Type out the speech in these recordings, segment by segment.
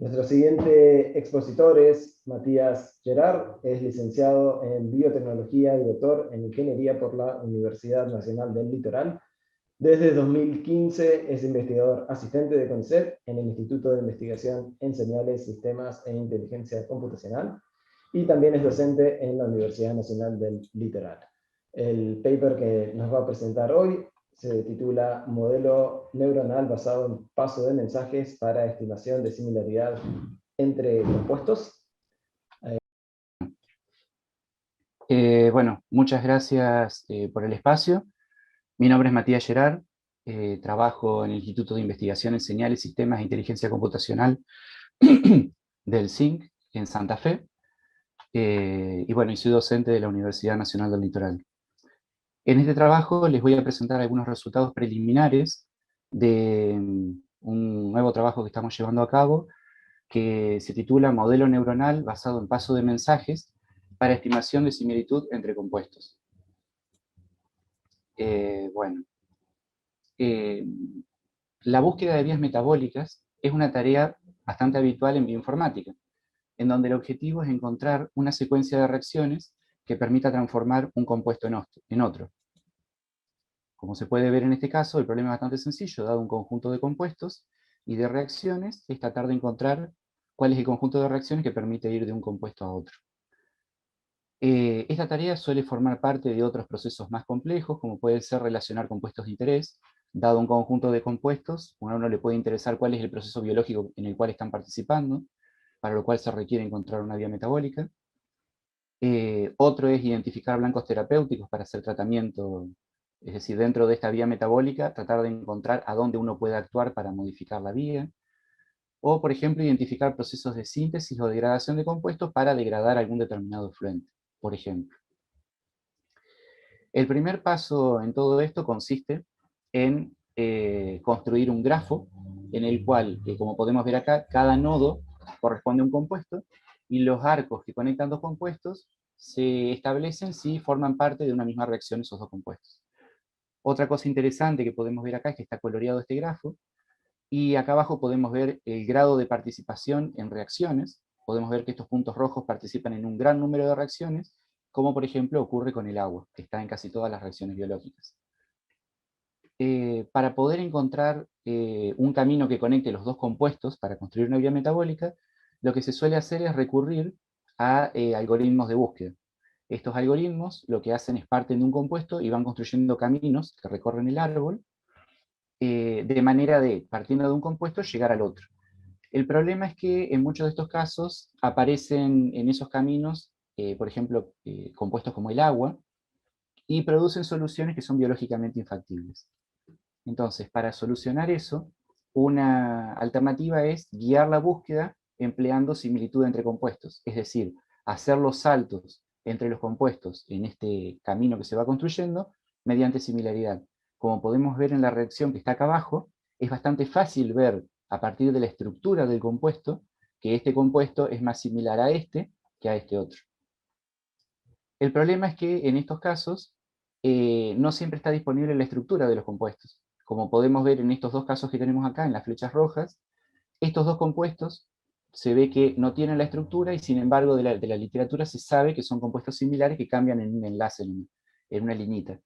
Nuestro siguiente expositor es Matías Gerard, es licenciado en Biotecnología y doctor en Ingeniería por la Universidad Nacional del Litoral. Desde 2015 es investigador asistente de CONICET en el Instituto de Investigación en Señales, Sistemas e Inteligencia Computacional y también es docente en la Universidad Nacional del Litoral. El paper que nos va a presentar hoy se titula Modelo neuronal basado en paso de mensajes para estimación de similaridad entre compuestos. Bueno, muchas gracias por el espacio. Mi nombre es Matías Gerard, trabajo en el Instituto de Investigación en Señales, Sistemas e Inteligencia Computacional del CINC en Santa Fe, y bueno, y soy docente de la Universidad Nacional del Litoral. En este trabajo les voy a presentar algunos resultados preliminares de un nuevo trabajo que estamos llevando a cabo, que se titula Modelo neuronal basado en paso de mensajes para estimación de similitud entre compuestos. Bueno, la búsqueda de vías metabólicas es una tarea bastante habitual en bioinformática, en donde el objetivo es encontrar una secuencia de reacciones que permita transformar un compuesto en otro. Como se puede ver en este caso, el problema es bastante sencillo, dado un conjunto de compuestos y de reacciones, es tratar de encontrar cuál es el conjunto de reacciones que permite ir de un compuesto a otro. Esta tarea suele formar parte de otros procesos más complejos, como puede ser relacionar compuestos de interés. Dado un conjunto de compuestos, a uno le puede interesar cuál es el proceso biológico en el cual están participando, para lo cual se requiere encontrar una vía metabólica. Otro es identificar blancos terapéuticos para hacer tratamiento, es decir, dentro de esta vía metabólica, tratar de encontrar a dónde uno puede actuar para modificar la vía. O, por ejemplo, identificar procesos de síntesis o degradación de compuestos para degradar algún determinado fluente, por ejemplo. El primer paso en todo esto consiste en construir un grafo en el cual, como podemos ver acá, cada nodo corresponde a un compuesto y los arcos que conectan dos compuestos se establecen si forman parte de una misma reacción esos dos compuestos. Otra cosa interesante que podemos ver acá es que está coloreado este grafo, y acá abajo podemos ver el grado de participación en reacciones. Podemos ver que estos puntos rojos participan en un gran número de reacciones, como por ejemplo ocurre con el agua, que está en casi todas las reacciones biológicas. Para poder encontrar un camino que conecte los dos compuestos para construir una vía metabólica, lo que se suele hacer es recurrir a algoritmos de búsqueda. Estos algoritmos lo que hacen es parten de un compuesto y van construyendo caminos que recorren el árbol, de manera de, partiendo de un compuesto, llegar al otro. El problema es que en muchos de estos casos aparecen en esos caminos, por ejemplo, compuestos como el agua, y producen soluciones que son biológicamente infactibles. Entonces, para solucionar eso, una alternativa es guiar la búsqueda empleando similitud entre compuestos, es decir, hacer los saltos entre los compuestos en este camino que se va construyendo mediante similaridad. Como podemos ver en la reacción que está acá abajo, es bastante fácil ver a partir de la estructura del compuesto que este compuesto es más similar a este que a este otro. El problema es que en estos casos no siempre está disponible la estructura de los compuestos. Como podemos ver en estos dos casos que tenemos acá, en las flechas rojas, estos dos compuestos se ve que no tienen la estructura y sin embargo de la literatura se sabe que son compuestos similares que cambian en un enlace, en una liñita.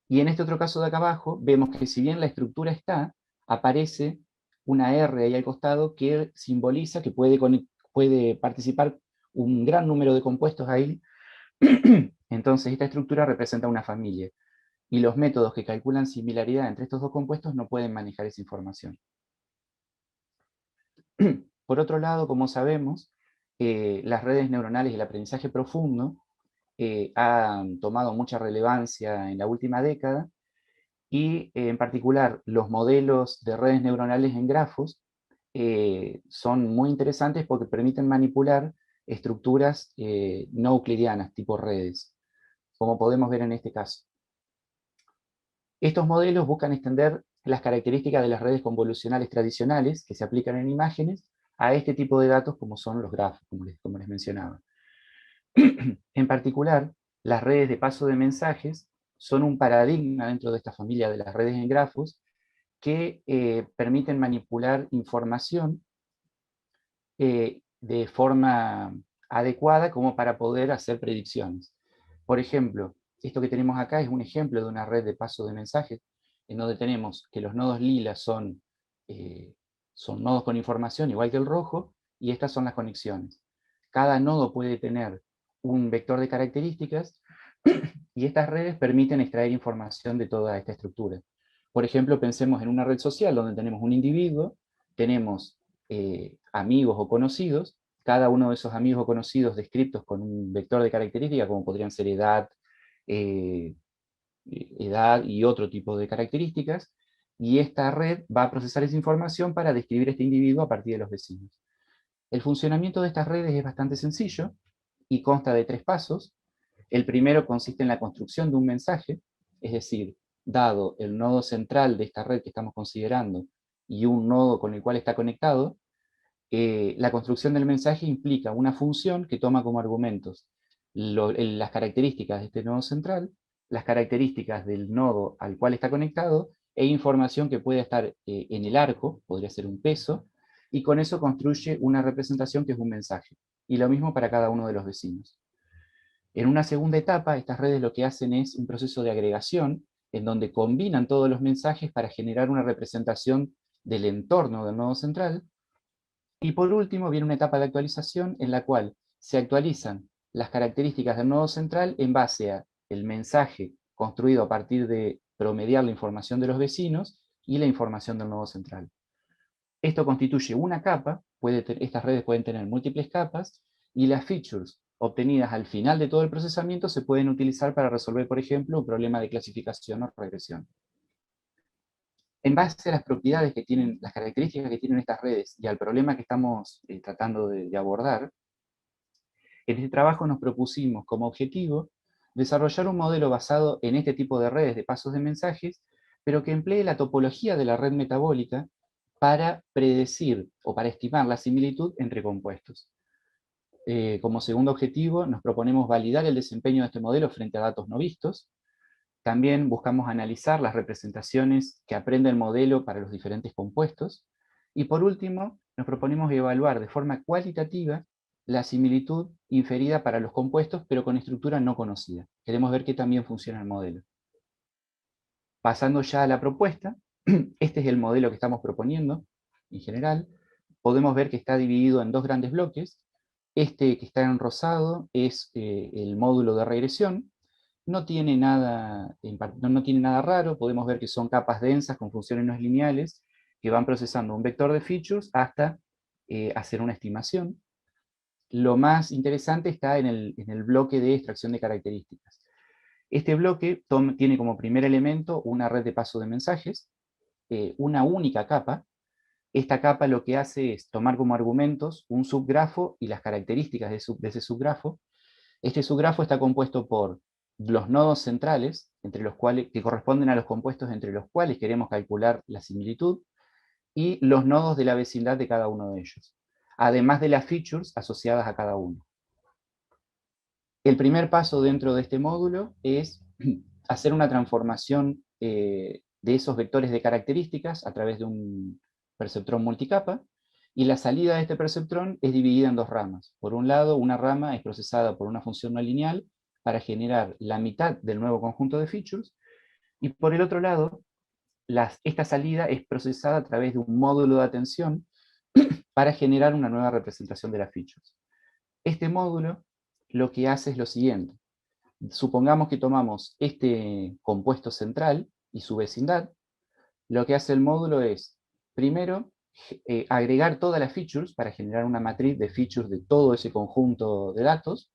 Y en este otro caso de acá abajo vemos que si bien la estructura está, aparece una R ahí al costado que simboliza que puede participar un gran número de compuestos ahí. Entonces esta estructura representa una familia, y los métodos que calculan similaridad entre estos dos compuestos no pueden manejar esa información. Por otro lado, como sabemos, las redes neuronales y el aprendizaje profundo han tomado mucha relevancia en la última década, y en particular los modelos de redes neuronales en grafos son muy interesantes porque permiten manipular estructuras no euclidianas, tipo redes, como podemos ver en este caso. Estos modelos buscan extender las características de las redes convolucionales tradicionales que se aplican en imágenes a este tipo de datos como son los grafos, como les mencionaba. En particular, las redes de paso de mensajes son un paradigma dentro de esta familia de las redes en grafos que permiten manipular información de forma adecuada como para poder hacer predicciones. Por ejemplo, esto que tenemos acá es un ejemplo de una red de paso de mensajes, en donde tenemos que los nodos lila son nodos con información, igual que el rojo, y estas son las conexiones. Cada nodo puede tener un vector de características, y estas redes permiten extraer información de toda esta estructura. Por ejemplo, pensemos en una red social donde tenemos un individuo, tenemos amigos o conocidos, cada uno de esos amigos o conocidos descritos con un vector de características, como podrían ser edad y otro tipo de características, y esta red va a procesar esa información para describir este individuo a partir de los vecinos. El funcionamiento de estas redes es bastante sencillo y consta de 3 pasos. El primero consiste en la construcción de un mensaje, es decir, dado el nodo central de esta red que estamos considerando y un nodo con el cual está conectado, la construcción del mensaje implica una función que toma como argumentos las características de este nodo central, las características del nodo al cual está conectado, e información que puede estar en el arco, podría ser un peso, y con eso construye una representación que es un mensaje. Y lo mismo para cada uno de los vecinos. En una segunda etapa, estas redes lo que hacen es un proceso de agregación, en donde combinan todos los mensajes para generar una representación del entorno del nodo central. Y por último, viene una etapa de actualización en la cual se actualizan las características del nodo central en base a el mensaje construido a partir de promediar la información de los vecinos y la información del nodo central. Esto constituye una capa, estas redes pueden tener múltiples capas, y las features obtenidas al final de todo el procesamiento se pueden utilizar para resolver, por ejemplo, un problema de clasificación o regresión. En base a las propiedades que tienen, las características que tienen estas redes y al problema que estamos tratando de abordar, en este trabajo nos propusimos como objetivo desarrollar un modelo basado en este tipo de redes de pasos de mensajes, pero que emplee la topología de la red metabólica para predecir o para estimar la similitud entre compuestos. Como segundo objetivo, nos proponemos validar el desempeño de este modelo frente a datos no vistos. También buscamos analizar las representaciones que aprende el modelo para los diferentes compuestos. Y por último, nos proponemos evaluar de forma cualitativa la similitud inferida para los compuestos, pero con estructura no conocida. Queremos ver que también funciona el modelo. Pasando ya a la propuesta, este es el modelo que estamos proponiendo en general. Podemos ver que está dividido en 2 grandes bloques. Este que está en rosado es el módulo de regresión. No tiene nada raro, podemos ver que son capas densas con funciones no lineales que van procesando un vector de features hasta hacer una estimación. Lo más interesante está en el bloque de extracción de características. Este bloque tiene como primer elemento una red de paso de mensajes, una única capa. Esta capa lo que hace es tomar como argumentos un subgrafo y las características de ese subgrafo. Este subgrafo está compuesto por los nodos centrales, que corresponden a los compuestos entre los cuales queremos calcular la similitud, y los nodos de la vecindad de cada uno de ellos, además de las features asociadas a cada uno. El primer paso dentro de este módulo es hacer una transformación de esos vectores de características a través de un perceptrón multicapa, y la salida de este perceptrón es dividida en 2 ramas. Por un lado, una rama es procesada por una función no lineal para generar la mitad del nuevo conjunto de features, y por el otro lado, esta salida es procesada a través de un módulo de atención para generar una nueva representación de las features. Este módulo lo que hace es lo siguiente. Supongamos que tomamos este compuesto central y su vecindad. Lo que hace el módulo es, primero, agregar todas las features para generar una matriz de features de todo ese conjunto de datos,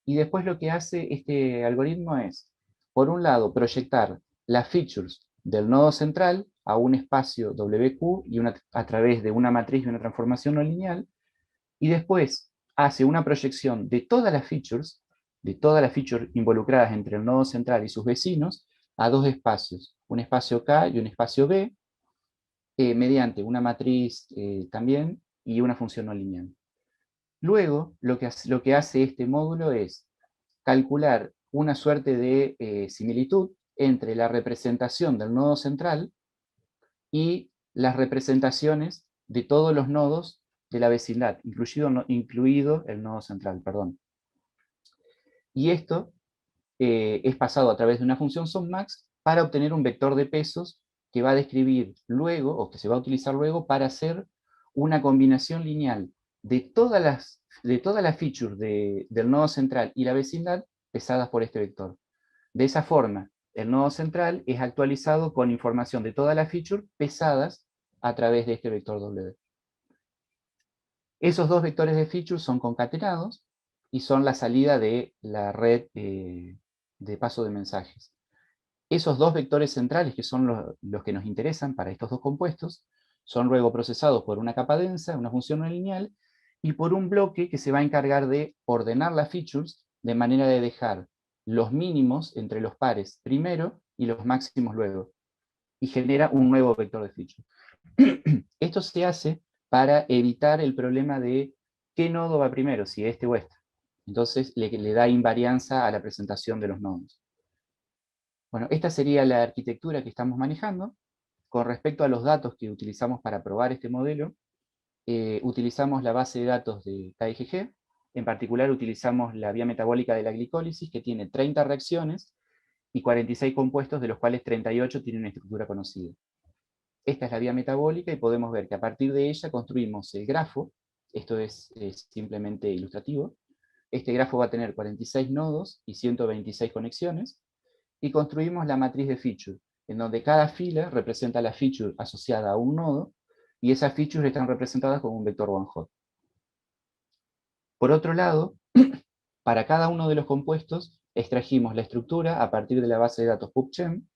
y después lo que hace este algoritmo es, por un lado, proyectar las features del nodo central a un espacio WQ a través de una matriz de una transformación no lineal, y después hace una proyección de todas las features involucradas entre el nodo central y sus vecinos a 2 espacios, un espacio K y un espacio B, mediante una matriz también y una función no lineal. Luego, lo que hace este módulo es calcular una suerte de similitud entre la representación del nodo central y las representaciones de todos los nodos de la vecindad, incluido el nodo central, perdón. Y esto es pasado a través de una función softmax para obtener un vector de pesos que va a describir luego, o que se va a utilizar luego, para hacer una combinación lineal de todas las features del nodo central y la vecindad pesadas por este vector. De esa forma, el nodo central es actualizado con información de todas las features pesadas a través de este vector W. Esos dos vectores de features son concatenados y son la salida de la red de paso de mensajes. Esos dos vectores centrales, que son los que nos interesan para estos dos compuestos, son luego procesados por una capa densa, una función no lineal, y por un bloque que se va a encargar de ordenar las features de manera de dejar los mínimos entre los pares primero y los máximos luego, y genera un nuevo vector de features. Esto se hace para evitar el problema de qué nodo va primero, si este o este. Entonces le da invarianza a la presentación de los nodos. Bueno, esta sería la arquitectura que estamos manejando. Con respecto a los datos que utilizamos para probar este modelo, utilizamos la base de datos de KIGG. En particular utilizamos la vía metabólica de la glicólisis, que tiene 30 reacciones y 46 compuestos, de los cuales 38 tienen una estructura conocida. Esta es la vía metabólica y podemos ver que a partir de ella construimos el grafo. Esto es simplemente ilustrativo. Este grafo va a tener 46 nodos y 126 conexiones. Y construimos la matriz de feature, en donde cada fila representa la feature asociada a un nodo, y esas features están representadas con un vector one hot. Por otro lado, para cada uno de los compuestos, extrajimos la estructura a partir de la base de datos PubChem,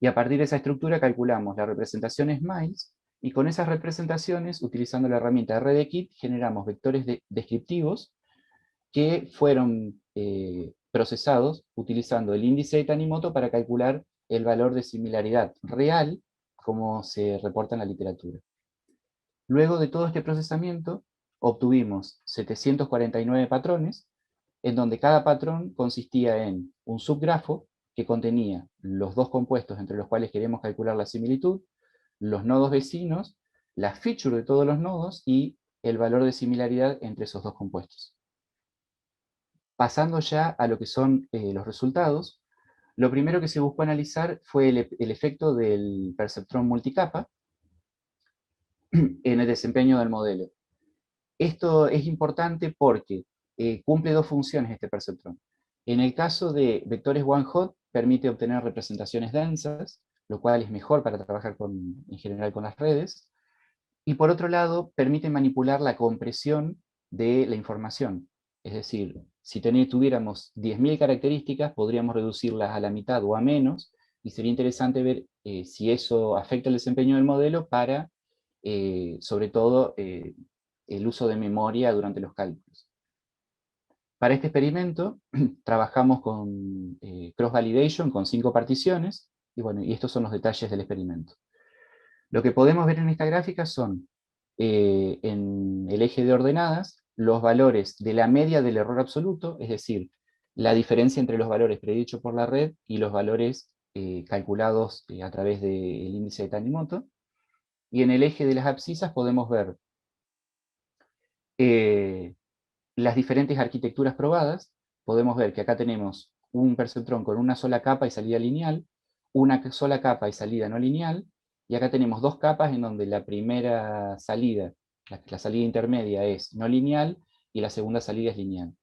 y a partir de esa estructura calculamos la representación SMILES, y con esas representaciones, utilizando la herramienta RDKit, generamos vectores descriptivos que fueron procesados utilizando el índice de Tanimoto para calcular el valor de similaridad real, como se reporta en la literatura. Luego de todo este procesamiento, obtuvimos 749 patrones, en donde cada patrón consistía en un subgrafo que contenía los dos compuestos entre los cuales queremos calcular la similitud, los nodos vecinos, las features de todos los nodos y el valor de similaridad entre esos dos compuestos. Pasando ya a lo que son los resultados, lo primero que se buscó analizar fue el efecto del perceptrón multicapa en el desempeño del modelo. Esto es importante porque cumple dos funciones este perceptrón. En el caso de vectores one-hot, permite obtener representaciones densas, lo cual es mejor para trabajar en general con las redes. Y por otro lado, permite manipular la compresión de la información. Es decir, si tuviéramos 10.000 características, podríamos reducirlas a la mitad o a menos, y sería interesante ver si eso afecta el desempeño del modelo para, sobre todo, el uso de memoria durante los cálculos. Para este experimento trabajamos con cross-validation, con 5 particiones, y bueno, y estos son los detalles del experimento. Lo que podemos ver en esta gráfica son, en el eje de ordenadas, los valores de la media del error absoluto, es decir, la diferencia entre los valores predichos por la red y los valores calculados a través del índice de Tanimoto. Y en el eje de las abscisas podemos ver las diferentes arquitecturas probadas. Podemos ver que acá tenemos un perceptrón con una sola capa y salida lineal, una sola capa y salida no lineal, y acá tenemos dos capas en donde la primera salida, la salida intermedia es no lineal, y la segunda salida es lineal.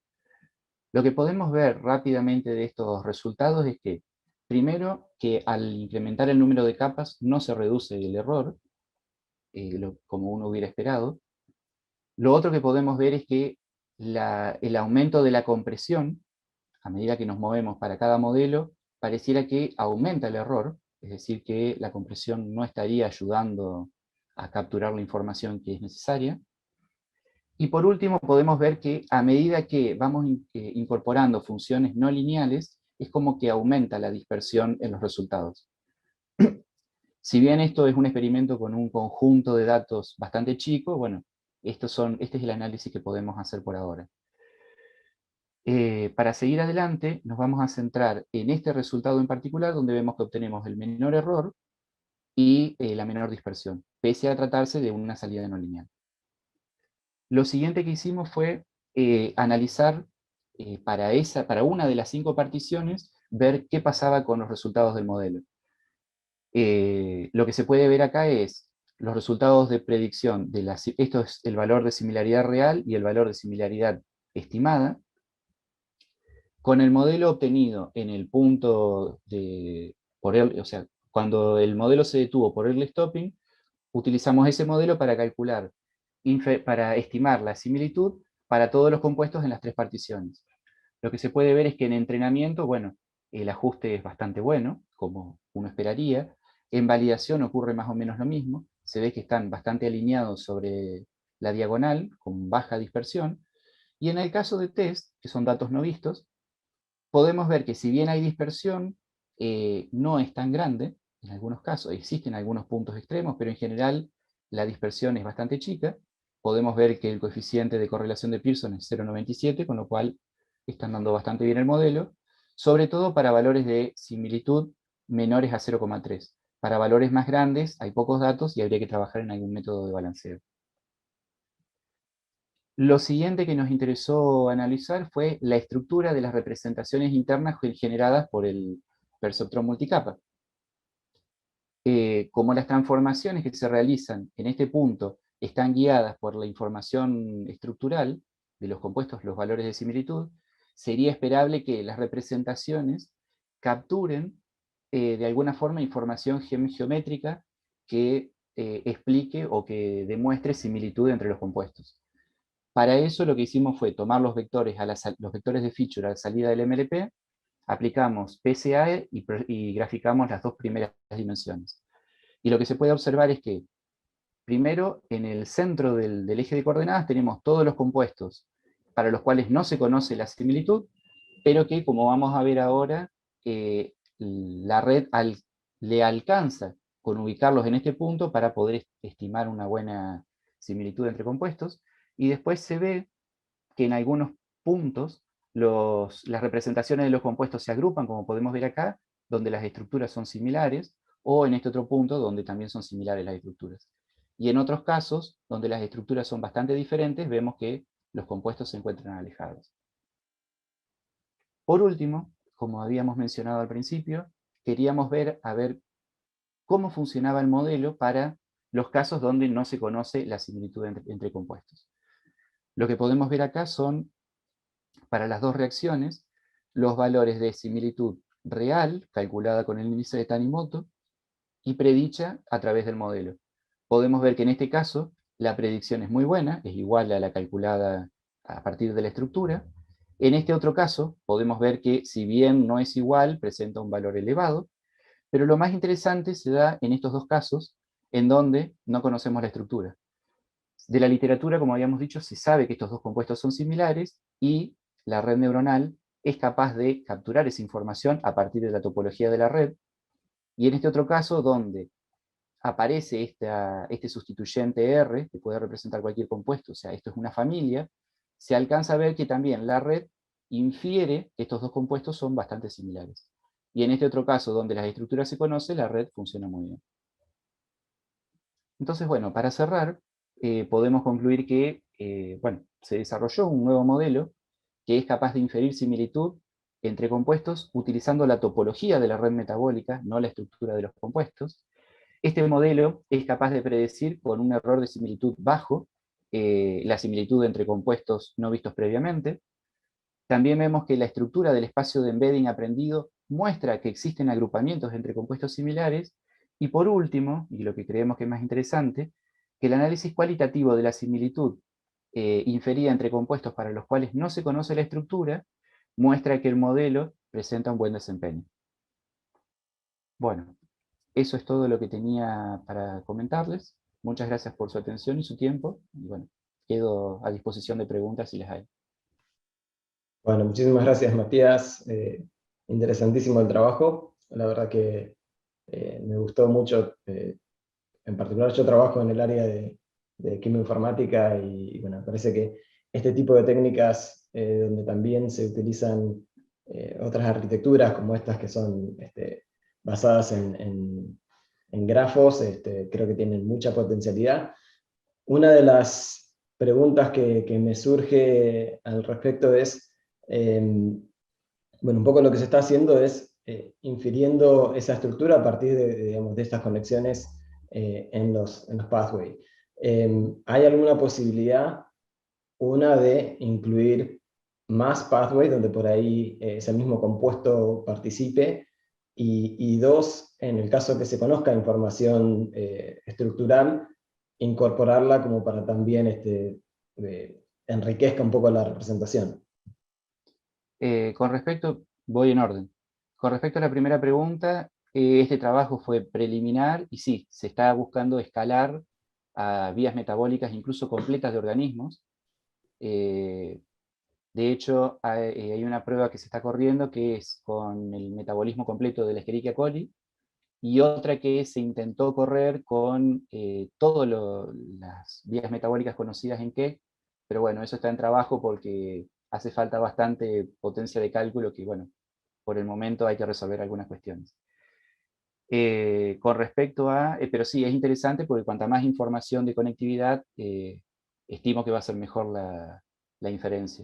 Lo que podemos ver rápidamente de estos resultados es que, primero, que al incrementar el número de capas no se reduce el error, como uno hubiera esperado. Lo otro que podemos ver es que el aumento de la compresión, a medida que nos movemos para cada modelo, pareciera que aumenta el error, es decir, que la compresión no estaría ayudando a capturar la información que es necesaria. Y por último, podemos ver que a medida que vamos incorporando funciones no lineales, es como que aumenta la dispersión en los resultados. Si bien esto es un experimento con un conjunto de datos bastante chico, bueno, este es el análisis que podemos hacer por ahora. Para seguir adelante, nos vamos a centrar en este resultado en particular, donde vemos que obtenemos el menor error y la menor dispersión, pese a tratarse de una salida no lineal. Lo siguiente que hicimos fue analizar para una de las 5 particiones, ver qué pasaba con los resultados del modelo. Lo que se puede ver acá es los resultados de predicción, esto es el valor de similaridad real y el valor de similaridad estimada, con el modelo obtenido en el punto o sea, cuando el modelo se detuvo por early stopping, utilizamos ese modelo para calcular, para estimar la similitud para todos los compuestos en las 3 particiones. Lo que se puede ver es que en entrenamiento, bueno, el ajuste es bastante bueno, como uno esperaría. En validación ocurre más o menos lo mismo. Se ve que están bastante alineados sobre la diagonal, con baja dispersión. Y en el caso de test, que son datos no vistos, podemos ver que si bien hay dispersión, no es tan grande, en algunos casos, existen algunos puntos extremos, pero en general la dispersión es bastante chica. Podemos ver que el coeficiente de correlación de Pearson es 0,97, con lo cual están dando bastante bien el modelo, sobre todo para valores de similitud menores a 0,3. Para valores más grandes hay pocos datos y habría que trabajar en algún método de balanceo. Lo siguiente que nos interesó analizar fue la estructura de las representaciones internas generadas por el perceptrón multicapa. Como las transformaciones que se realizan en este punto están guiadas por la información estructural de los compuestos, los valores de similitud, sería esperable que las representaciones capturen de alguna forma información geométrica que explique o que demuestre similitud entre los compuestos. Para eso lo que hicimos fue tomar los vectores, los vectores de feature a la salida del MLP, aplicamos PSAE y graficamos las 2 primeras dimensiones. Y lo que se puede observar es que, primero, en el centro del eje de coordenadas tenemos todos los compuestos para los cuales no se conoce la similitud, pero que, como vamos a ver ahora, la red le alcanza con ubicarlos en este punto para poder estimar una buena similitud entre compuestos, y después se ve que en algunos puntos las representaciones de los compuestos se agrupan, como podemos ver acá, donde las estructuras son similares, o en este otro punto, donde también son similares las estructuras. Y en otros casos, donde las estructuras son bastante diferentes, vemos que los compuestos se encuentran alejados. Por último, como habíamos mencionado al principio, queríamos ver cómo funcionaba el modelo para los casos donde no se conoce la similitud entre compuestos. Lo que podemos ver acá son, para las 2 reacciones, los valores de similitud real, calculada con el índice de Tanimoto, y predicha a través del modelo. Podemos ver que en este caso la predicción es muy buena, es igual a la calculada a partir de la estructura. En este otro caso podemos ver que, si bien no es igual, presenta un valor elevado, pero lo más interesante se da en estos 2 casos, en donde no conocemos la estructura. De la literatura, como habíamos dicho, se sabe que estos 2 compuestos son similares, y la red neuronal es capaz de capturar esa información a partir de la topología de la red. Y en este otro caso, donde aparece este sustituyente R, que puede representar cualquier compuesto, o sea, esto es una familia, se alcanza a ver que también la red infiere que estos 2 compuestos son bastante similares. Y en este otro caso, donde las estructuras se conocen, la red funciona muy bien. Entonces, bueno, para cerrar, podemos concluir que bueno, se desarrolló un nuevo modelo que es capaz de inferir similitud entre compuestos utilizando la topología de la red metabólica, no la estructura de los compuestos. Este modelo es capaz de predecir con un error de similitud bajo la similitud entre compuestos no vistos previamente. También vemos que la estructura del espacio de embedding aprendido muestra que existen agrupamientos entre compuestos similares. Y por último, y lo que creemos que es más interesante, que el análisis cualitativo de la similitud inferida entre compuestos para los cuales no se conoce la estructura muestra que el modelo presenta un buen desempeño. Bueno, eso es todo lo que tenía para comentarles. Muchas gracias por su atención y su tiempo. Y bueno, quedo a disposición de preguntas si les hay. Bueno, muchísimas gracias, Matías. Interesantísimo el trabajo. La verdad que me gustó mucho. En particular, yo trabajo en el área de quimioinformática y bueno, me parece que este tipo de técnicas donde también se utilizan otras arquitecturas como estas que son basadas en grafos, creo que tienen mucha potencialidad. Una de las preguntas que me surge al respecto es, bueno, un poco lo que se está haciendo es infiriendo esa estructura a partir digamos, de estas conexiones en los pathways. ¿Hay alguna posibilidad, una, de incluir más pathways donde por ahí ese mismo compuesto participe? Y dos, en el caso que se conozca información estructural, incorporarla como para también enriquezca un poco la representación. Voy en orden. Con respecto a la primera pregunta, este trabajo fue preliminar y sí, se está buscando escalar a vías metabólicas incluso completas de organismos. De hecho, hay una prueba que se está corriendo que es con el metabolismo completo de la Escherichia coli, y otra que se intentó correr con todas las vías metabólicas conocidas en qué, pero bueno, eso está en trabajo porque hace falta bastante potencia de cálculo que, bueno, por el momento hay que resolver algunas cuestiones. Con respecto a, pero sí, es interesante porque cuanta más información de conectividad, estimo que va a ser mejor la inferencia.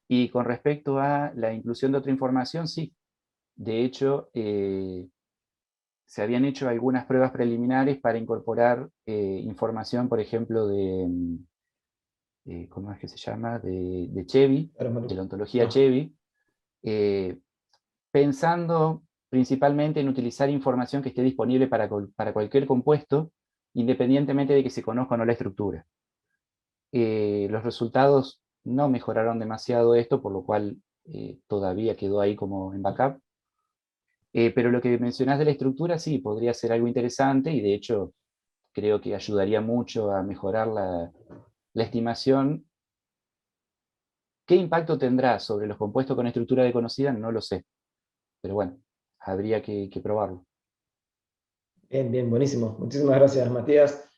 Y con respecto a la inclusión de otra información, sí. De hecho, se habían hecho algunas pruebas preliminares para incorporar información, por ejemplo, ¿cómo es que se llama? De Chebyshev, de la ontología Chebyshev, pensando principalmente en utilizar información que esté disponible para cualquier compuesto, independientemente de que se conozca o no la estructura. Los resultados no mejoraron demasiado esto, por lo cual todavía quedó ahí como en backup. Pero lo que mencionás de la estructura sí, podría ser algo interesante y de hecho creo que ayudaría mucho a mejorar la estimación. ¿Qué impacto tendrá sobre los compuestos con estructura desconocida? No lo sé, pero bueno, habría que probarlo. Bien, bien, buenísimo. Muchísimas gracias, Matías.